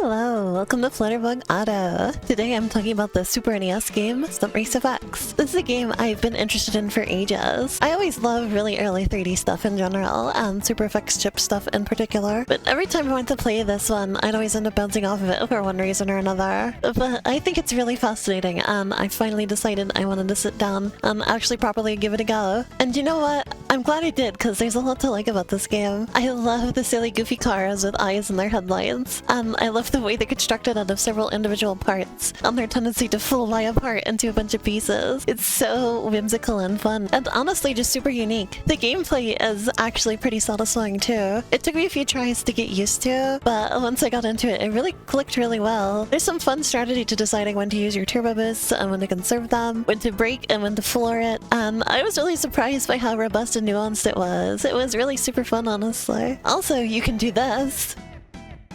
Hello, welcome to Flutterbug Auto. Today I'm talking about the Super NES game, Stunt Race FX. This is a game I've been interested in for ages. I always love really early 3D stuff in general, and Super FX chip stuff in particular, but every time I went to play this one, I'd always end up bouncing off of it for one reason or another. But I think it's really fascinating, and I finally decided I wanted to sit down and actually properly give it a go. And you know what? I'm glad I did, because there's a lot to like about this game. I love the silly goofy cars with eyes in their headlights, and I love the way they're constructed out of several individual parts, and their tendency to fly apart into a bunch of pieces. It's so whimsical and fun, and honestly just super unique. The gameplay is actually pretty satisfying too. It took me a few tries to get used to, but once I got into it, it really clicked really well. There's some fun strategy to deciding when to use your turbo boosts and when to conserve them, when to brake and when to floor it, and I was really surprised by how robust and nuanced it was. It was really super fun, honestly. Also, you can do this.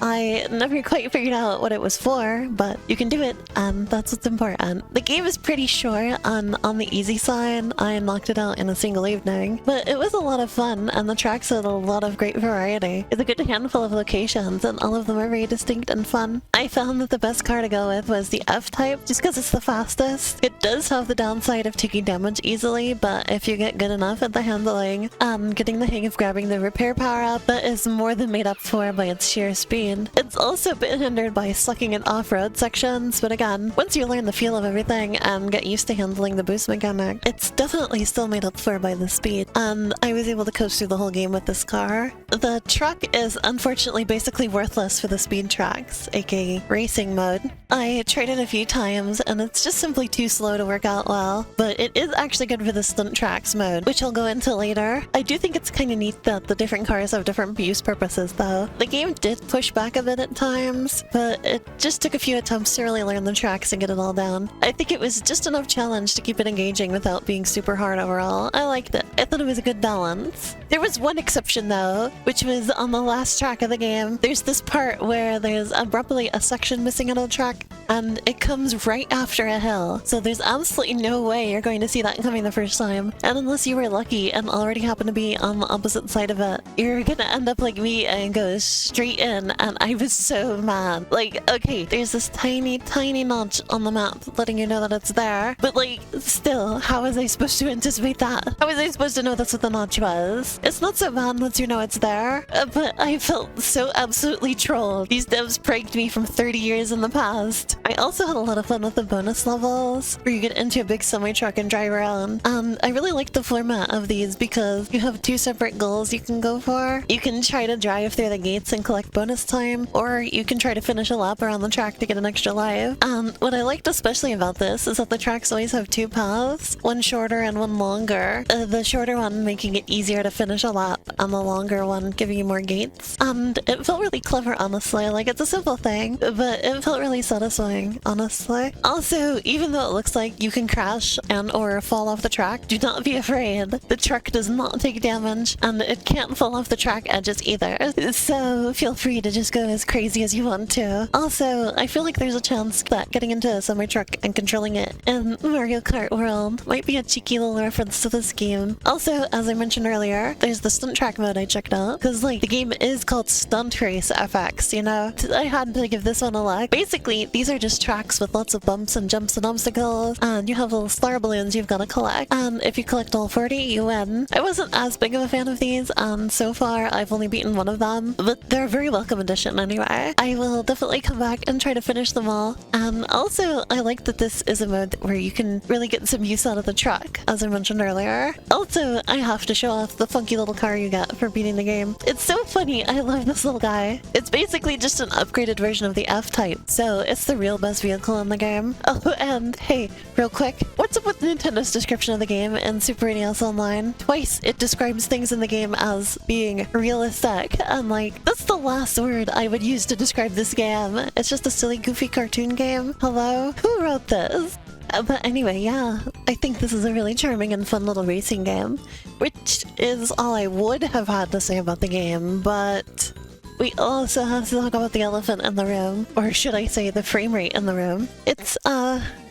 I never quite figured out what it was for, but you can do it, and that's what's important. The game is pretty short on the easy side. I knocked it out in a single evening, but it was a lot of fun, and the tracks had a lot of great variety. It's a good handful of locations, and all of them are very distinct and fun. I found that the best car to go with was the F-Type, just because it's the fastest. It does have the downside of taking damage easily, but if you get good enough at the handling, and getting the hang of grabbing the repair power-up, that is more than made up for by its sheer speed. It's also a bit hindered by sucking in off-road sections, but again, once you learn the feel of everything and get used to handling the boost mechanic, it's definitely still made up for by the speed, and I was able to coast through the whole game with this car. The truck is unfortunately basically worthless for the speed tracks, aka racing mode. I tried it a few times, and it's just simply too slow to work out well, but it is actually good for the stunt tracks mode, which I'll go into later. I do think it's kind of neat that the different cars have different use purposes though. The game did push back a bit at times, but it just took a few attempts to really learn the tracks and get it all down. I think it was just enough challenge to keep it engaging without being super hard overall. I liked it. I thought it was a good balance. There was one exception though, which was on the last track of the game. There's this part where there's abruptly a section missing out of the track, and it comes right after a hill. So there's absolutely no way you're going to see that coming the first time. And unless you were lucky and already happen to be on the opposite side of it, you're gonna end up like me and go straight in, and I was so mad. Like, okay, there's this tiny notch on the map letting you know that it's there, but like, still, how was I supposed to anticipate that? How was I supposed to know that's what the notch was? It's not so bad once you know it's there, but I felt so absolutely trolled. These devs pranked me from 30 years in the past. I also had a lot of fun with the bonus levels, where you get into a big semi-truck and drive around. I really like the format of these because you have two separate goals you can go for. You can try to drive through the gates and collect bonus time, or you can try to finish a lap around the track to get an extra life. What I liked especially about this is that the tracks always have two paths, one shorter and one longer. The shorter one making it easier to finish a lap, and the longer one giving you more gates. And it felt really clever, honestly. Like, it's a simple thing, but it felt really satisfying, honestly. Also, even though it looks like you can crash and or fall off the track, do not be afraid. The truck does not take damage, and it can't fall off the track edges either. So feel free to just go as crazy as you want to. Also, I feel like there's a chance that getting into a semi-truck and controlling it in Mario Kart World might be a cheeky little reference to this game. Also, as I mentioned earlier, there's the stunt track mode I checked out, because like, the game is called Stunt Race FX, you know? I had to give this one a look. Basically, these are just tracks with lots of bumps and jumps and obstacles, and you have little star balloons you've got to collect, and if you collect all 40, you win. I wasn't as big of a fan of these, and so far I've only beaten one of them, but they're a very welcome addition anyway. I will definitely come back and try to finish them all. And also, I like that this is a mode where you can really get some use out of the truck, as I mentioned earlier. Also, I have to show off the funky little car you get for beating the game. It's so funny, I love this little guy. It's basically just an upgraded version of the F-Type, so it's the real best vehicle in the game. Oh, and hey, real quick, what's up with Nintendo's description of the game in Super NES Online? Twice it describes things in the game as being realistic, and like, that's the last word I would use to describe this game. It's just a silly, goofy cartoon game. Hello? Who wrote this? But anyway, yeah, I think this is a really charming and fun little racing game, which is all I would have had to say about the game, but we also have to talk about the elephant in the room, or should I say the frame rate in the room. It's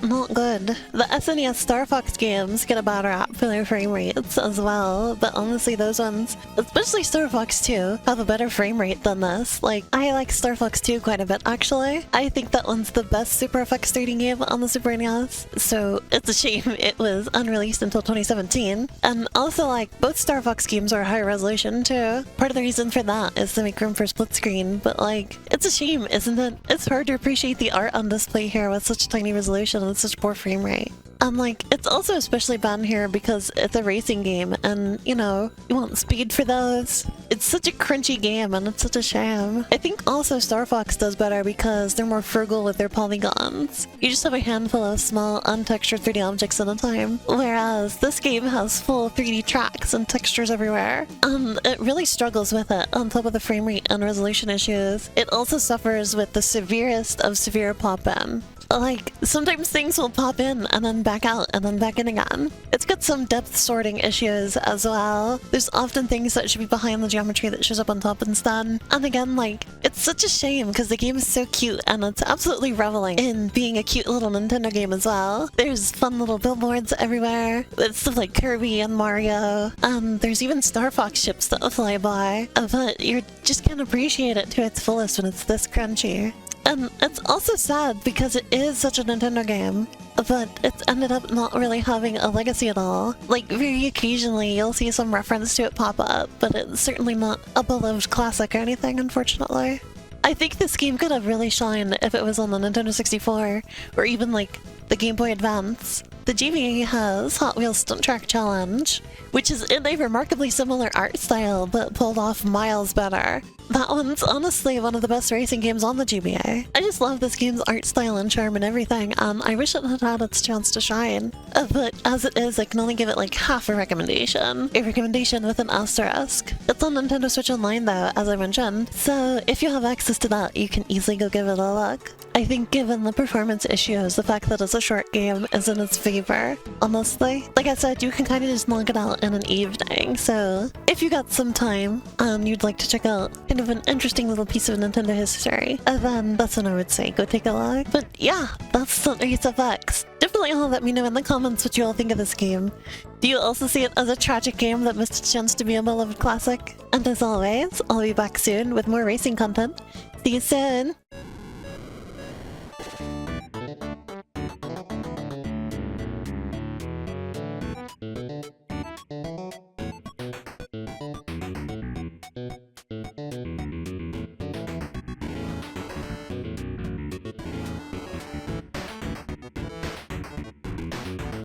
not good. The SNES Star Fox games get a bad rap for their frame rates as well, but honestly those ones, especially Star Fox 2, have a better frame rate than this. Like, I like Star Fox 2 quite a bit actually. I think that one's the best Super FX 3D game on the Super NES, so it's a shame it was unreleased until 2017. And also, like, both Star Fox games are high resolution too. Part of the reason for that is to make room for split screen, but like, it's a shame, isn't it? It's hard to appreciate the art on display here with such tiny resolution and such poor frame rate. And like, it's also especially bad here because it's a racing game and, you know, you want speed for those. It's such a crunchy game and it's such a shame. I think also Star Fox does better because they're more frugal with their polygons. You just have a handful of small untextured 3D objects at a time, whereas this game has full 3D tracks and textures everywhere. It really struggles with it on top of the frame rate and resolution issues. It also suffers with the severest of severe pop-in. Like, sometimes things will pop in and then back out and then back in again. It's got some depth sorting issues as well. There's often things that should be behind the geometry that shows up on top instead. And again, like, it's such a shame because the game is so cute and it's absolutely reveling in being a cute little Nintendo game as well. There's fun little billboards everywhere. It's stuff like Kirby and Mario. There's even Star Fox ships that fly by. But you just can't appreciate it to its fullest when it's this crunchy. And it's also sad because it is such a Nintendo game, but it's ended up not really having a legacy at all. Like, very occasionally you'll see some reference to it pop up, but it's certainly not a beloved classic or anything, unfortunately. I think this game could have really shined if it was on the Nintendo 64, or even like the Game Boy Advance. The GBA has Hot Wheels Stunt Track Challenge, which is in a remarkably similar art style, but pulled off miles better. That one's honestly one of the best racing games on the GBA. I just love this game's art style and charm and everything, and I wish it had had its chance to shine. But as it is, I can only give it like half a recommendation with an asterisk. It's on Nintendo Switch Online though, as I mentioned, so if you have access to that, you can easily go give it a look. I think given the performance issues, the fact that it's a short game is in its favor, honestly. Like I said, you can kind of just knock it out in an evening, so if you got some time and you'd like to check out kind of an interesting little piece of Nintendo history, then that's what I would say, go take a look. But yeah, that's Stunt Race FX. Definitely all let me know in the comments what you all think of this game. Do you also see it as a tragic game that missed a chance to be a beloved classic? And as always, I'll be back soon with more racing content. See you soon!